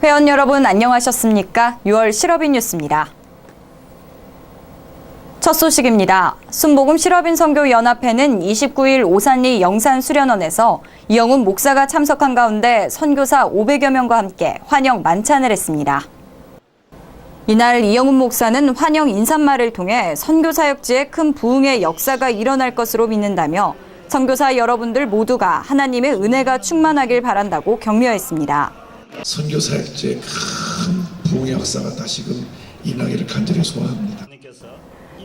회원 여러분 안녕하셨습니까? 6월 실업인 뉴스입니다. 첫 소식입니다. 순복음 실업인 선교연합회는 29일 오산리 영산수련원에서 이영훈 목사가 참석한 가운데 선교사 500여 명과 함께 환영 만찬을 했습니다. 이날 이영훈 목사는 환영 인사말을 통해 선교사역지에 큰 부흥의 역사가 일어날 것으로 믿는다며 선교사 여러분들 모두가 하나님의 은혜가 충만하길 바란다고 격려했습니다. 선교사역지에 큰 부흥의 역사가 다시금 일어나기를 간절히 소원합니다.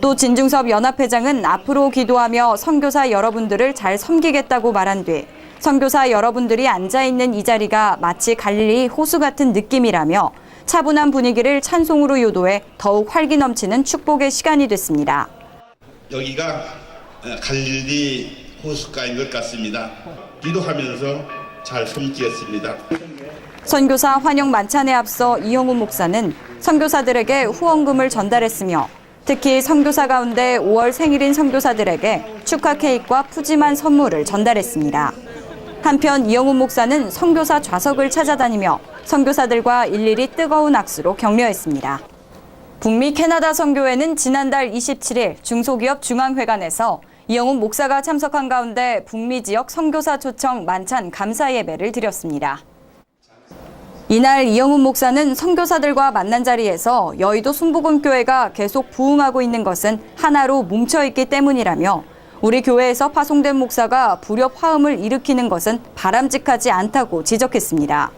또 진중섭 연합회장은 앞으로 기도하며 선교사 여러분들을 잘 섬기겠다고 말한 뒤 선교사 여러분들이 앉아있는 이 자리가 마치 갈릴리 호수 같은 느낌이라며 차분한 분위기를 찬송으로 요도해 더욱 활기 넘치는 축복의 시간이 됐습니다. 여기가 갈릴리 호숫가인 것 같습니다. 기도하면서 잘 섬기겠습니다. 선교사 환영 만찬에 앞서 이영훈 목사는 선교사들에게 후원금을 전달했으며 특히 선교사 가운데 5월 생일인 선교사들에게 축하 케이크와 푸짐한 선물을 전달했습니다. 한편 이영훈 목사는 선교사 좌석을 찾아다니며 선교사들과 일일이 뜨거운 악수로 격려했습니다. 북미 캐나다 선교회는 지난달 27일 중소기업 중앙회관에서 이영훈 목사가 참석한 가운데 북미 지역 선교사 초청 만찬 감사 예배를 드렸습니다. 이날 이영훈 목사는 선교사들과 만난 자리에서 여의도 순복음교회가 계속 부흥하고 있는 것은 하나로 뭉쳐있기 때문이라며 우리 교회에서 파송된 목사가 불협 화음을 일으키는 것은 바람직하지 않다고 지적했습니다.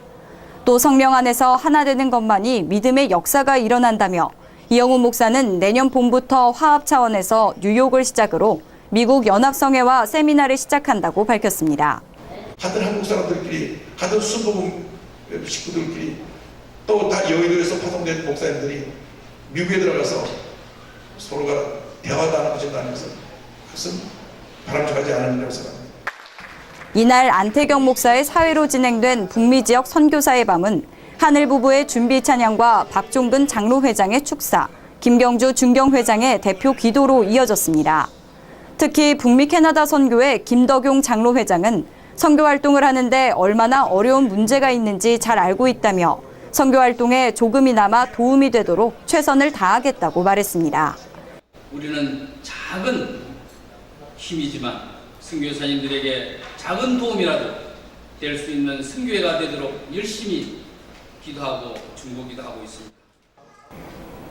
또 성령 안에서 하나 되는 것만이 믿음의 역사가 일어난다며 이영훈 목사는 내년 봄부터 화합 차원에서 뉴욕을 시작으로 미국 연합성회와 세미나를 시작한다고 밝혔습니다. 같은 한국 사람들끼리, 같은 순복음 식구들끼리 또 다 여의도에서 파송된 목사님들이 미국에 들어가서 서로가 대화도 나누고 하면서 그것은 바람직하지 않은 일이라고 생각합니다. 이날 안태경 목사의 사회로 진행된 북미 지역 선교사의 밤은 하늘 부부의 준비 찬양과 박종근 장로회장의 축사, 김경주 중경회장의 대표 기도로 이어졌습니다. 특히 북미 캐나다 선교회 김덕용 장로회장은 선교 활동을 하는데 얼마나 어려운 문제가 있는지 잘 알고 있다며 선교 활동에 조금이나마 도움이 되도록 최선을 다하겠다고 말했습니다. 우리는 작은 힘이지만 선교사님들에게 작은 도움이라도 될 수 있는 선교회가 되도록 열심히 기도하고 중보기도 하고 있습니다.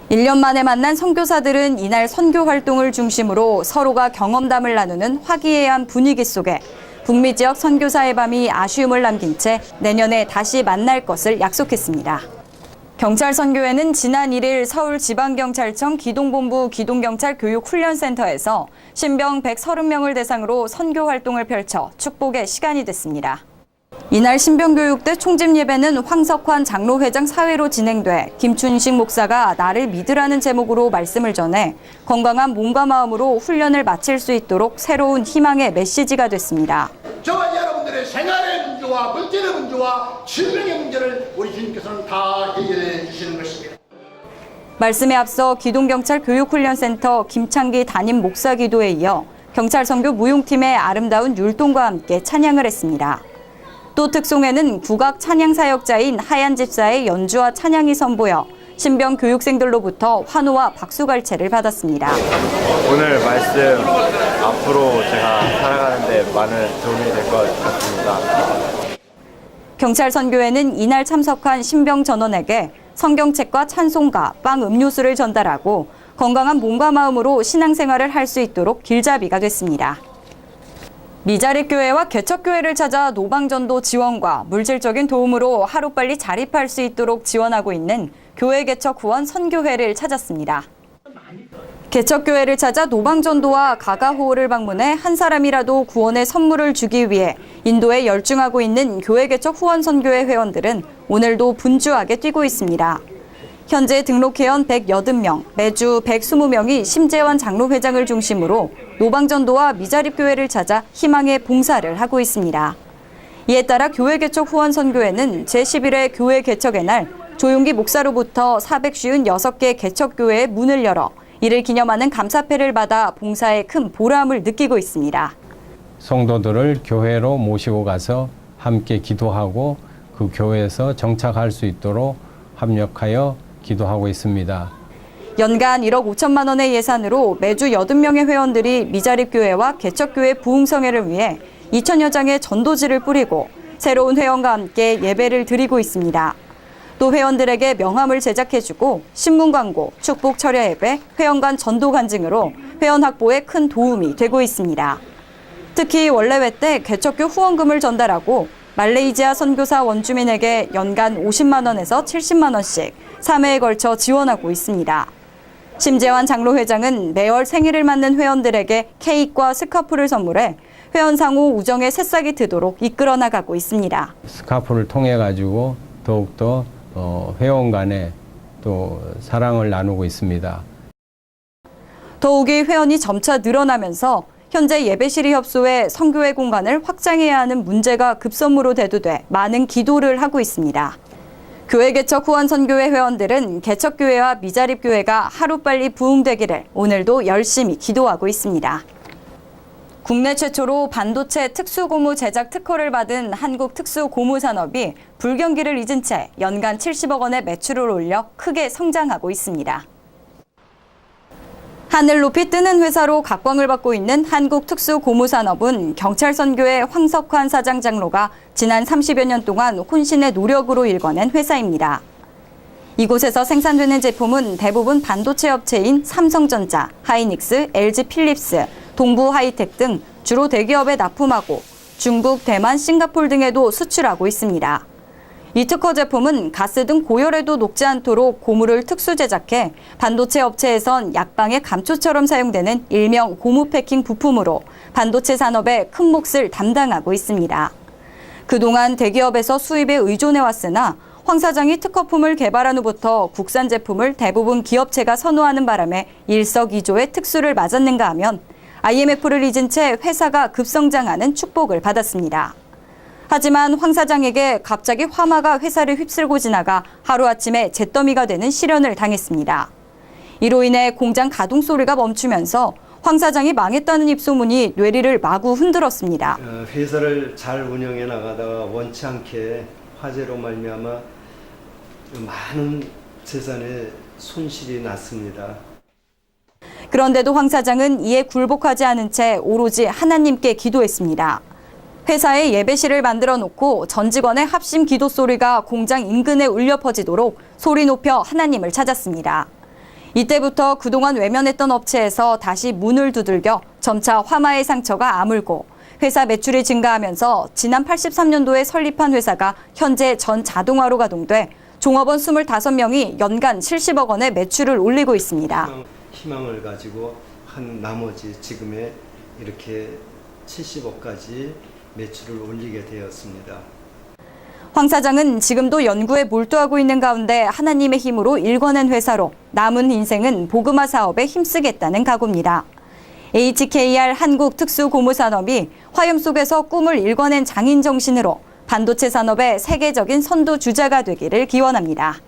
1년 만에 만난 선교사들은 이날 선교 활동을 중심으로 서로가 경험담을 나누는 화기애애한 분위기 속에 북미 지역 선교사의 밤이 아쉬움을 남긴 채 내년에 다시 만날 것을 약속했습니다. 경찰선교회는 지난 1일 서울지방경찰청 기동본부 기동경찰교육훈련센터에서 신병 130명을 대상으로 선교 활동을 펼쳐 축복의 시간이 됐습니다. 이날 신병교육대 총집 예배는 황석환 장로회장 사회로 진행돼 김춘식 목사가 나를 믿으라는 제목으로 말씀을 전해 건강한 몸과 마음으로 훈련을 마칠 수 있도록 새로운 희망의 메시지가 됐습니다. 저와 여러분들의 생활의 문제와 물질의 문제와 질병의 문제를 우리 주님께서는 다 해결해 주시는 것입니다. 말씀에 앞서 기동경찰교육훈련센터 김창기 담임 목사 기도에 이어 경찰선교 무용팀의 아름다운 율동과 함께 찬양을 했습니다. 또 특송에는 국악 찬양 사역자인 하얀 집사의 연주와 찬양이 선보여 신병 교육생들로부터 환호와 박수갈채를 받았습니다. 오늘 말씀 앞으로 제가 살아가는 데 많은 도움이 될 것 같습니다. 경찰선교회는 이날 참석한 신병 전원에게 성경책과 찬송가, 빵, 음료수를 전달하고 건강한 몸과 마음으로 신앙생활을 할 수 있도록 길잡이가 됐습니다. 미자립교회와 개척교회를 찾아 노방전도 지원과 물질적인 도움으로 하루빨리 자립할 수 있도록 지원하고 있는 교회 개척 후원 선교회를 찾았습니다. 개척교회를 찾아 노방전도와 가가호를 방문해 한 사람이라도 구원의 선물을 주기 위해 인도에 열중하고 있는 교회 개척 후원 선교회 회원들은 오늘도 분주하게 뛰고 있습니다. 현재 등록 회원 180명, 매주 120명이 심재환 장로회장을 중심으로 노방전도와 미자립교회를 찾아 희망의 봉사를 하고 있습니다. 이에 따라 교회 개척 후원 선교회는 제11회 교회 개척의 날 조용기 목사로부터 456개 개척교회의 문을 열어 이를 기념하는 감사패를 받아 봉사에 큰 보람을 느끼고 있습니다. 성도들을 교회로 모시고 가서 함께 기도하고 그 교회에서 정착할 수 있도록 합력하여 기도하고 있습니다. 연간 1억 5천만 원의 예산으로 매주 80명의 회원들이 미자립교회와 개척교회 부흥성회를 위해 2천여 장의 전도지를 뿌리고 새로운 회원과 함께 예배를 드리고 있습니다. 또 회원들에게 명함을 제작해주고 신문 광고, 축복 철야 예배, 회원 간 전도 간증으로 회원 확보에 큰 도움이 되고 있습니다. 특히 원래회 때 개척교 후원금을 전달하고 말레이시아 선교사 원주민에게 연간 50만 원에서 70만 원씩 3회에 걸쳐 지원하고 있습니다. 심재환 장로회장은 매월 생일을 맞는 회원들에게 케이크와 스카프를 선물해 회원 상호 우정의 새싹이 트도록 이끌어 나가고 있습니다. 스카프를 통해 가지고 더욱더 회원 간에 또 사랑을 나누고 있습니다. 더욱이 회원이 점차 늘어나면서 현재 예배실이 협소해 성교회 공간을 확장해야 하는 문제가 급선무로 대두돼 많은 기도를 하고 있습니다. 교회 개척 후원 선교회 회원들은 개척교회와 미자립교회가 하루빨리 부흥되기를 오늘도 열심히 기도하고 있습니다. 국내 최초로 반도체 특수고무 제작 특허를 받은 한국특수고무산업이 불경기를 잊은 채 연간 70억 원의 매출을 올려 크게 성장하고 있습니다. 하늘 높이 뜨는 회사로 각광을 받고 있는 한국특수고무산업은 경찰선교회 황석환 사장 장로가 지난 30여 년 동안 혼신의 노력으로 일궈낸 회사입니다. 이곳에서 생산되는 제품은 대부분 반도체 업체인 삼성전자, 하이닉스, LG필립스, 동부하이텍 등 주로 대기업에 납품하고 중국, 대만, 싱가포르 등에도 수출하고 있습니다. 이 특허 제품은 가스 등 고열에도 녹지 않도록 고무를 특수 제작해 반도체 업체에선 약방의 감초처럼 사용되는 일명 고무 패킹 부품으로 반도체 산업의 큰 몫을 담당하고 있습니다. 그동안 대기업에서 수입에 의존해왔으나 황 사장이 특허품을 개발한 후부터 국산 제품을 대부분 기업체가 선호하는 바람에 일석이조의 특수를 맞았는가 하면 IMF를 잊은 채 회사가 급성장하는 축복을 받았습니다. 하지만 황 사장에게 갑자기 화마가 회사를 휩쓸고 지나가 하루아침에 잿더미가 되는 시련을 당했습니다. 이로 인해 공장 가동 소리가 멈추면서 황 사장이 망했다는 입소문이 뇌리를 마구 흔들었습니다. 회사를 잘 운영해 나가다가 원치 않게 화재로 말미암아 많은 재산에 손실이 났습니다. 그런데도 황 사장은 이에 굴복하지 않은 채 오로지 하나님께 기도했습니다. 회사에 예배실을 만들어 놓고 전 직원의 합심 기도 소리가 공장 인근에 울려 퍼지도록 소리 높여 하나님을 찾았습니다. 이때부터 그동안 외면했던 업체에서 다시 문을 두들겨 점차 화마의 상처가 아물고 회사 매출이 증가하면서 지난 83년도에 설립한 회사가 현재 전 자동화로 가동돼 종업원 25명이 연간 70억 원의 매출을 올리고 있습니다. 희망을 가지고 한 나머지 지금의 이렇게 70억까지 매출을 올리게 되었습니다. 황 사장은 지금도 연구에 몰두하고 있는 가운데 하나님의 힘으로 일궈낸 회사로 남은 인생은 복음화 사업에 힘쓰겠다는 각오입니다. HKR 한국특수고무산업이 화염 속에서 꿈을 일궈낸 장인 정신으로 반도체 산업의 세계적인 선두 주자가 되기를 기원합니다.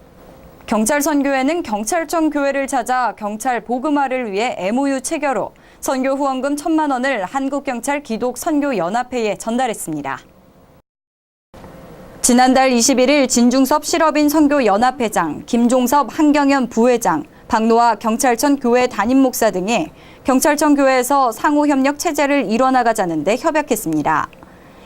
경찰선교회는 경찰청 교회를 찾아 경찰 복음화를 위해 MOU 체결 후 선교 후원금 1,000만 원을 한국경찰 기독선교연합회에 전달했습니다. 지난달 21일 진중섭 실업인 선교연합회장, 김종섭 한경연 부회장, 박노아 경찰청 교회 담임 목사 등이 경찰청 교회에서 상호협력 체제를 이뤄나가자는 데 협약했습니다.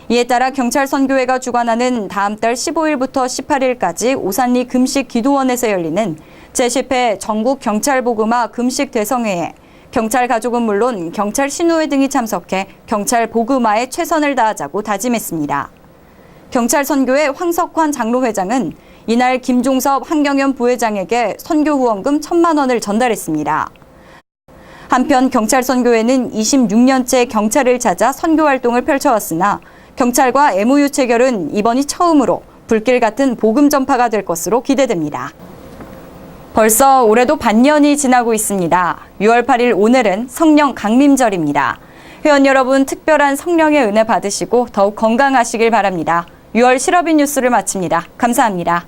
이에 따라 경찰선교회가 주관하는 다음 달 15일부터 18일까지 오산리 금식기도원에서 열리는 제10회 전국경찰복음화 금식대성회에 경찰 가족은 물론 경찰 신우회 등이 참석해 경찰 복음화에 최선을 다하자고 다짐했습니다. 경찰선교회 황석환 장로회장은 이날 김종섭 한경연 부회장에게 선교 후원금 1,000만 원을 전달했습니다. 한편 경찰선교회는 26년째 경찰을 찾아 선교 활동을 펼쳐왔으나 경찰과 MOU 체결은 이번이 처음으로 불길 같은 복음 전파가 될 것으로 기대됩니다. 벌써 올해도 반년이 지나고 있습니다. 6월 8일 오늘은 성령 강림절입니다. 회원 여러분 특별한 성령의 은혜 받으시고 더욱 건강하시길 바랍니다. 6월 실업인 뉴스를 마칩니다. 감사합니다.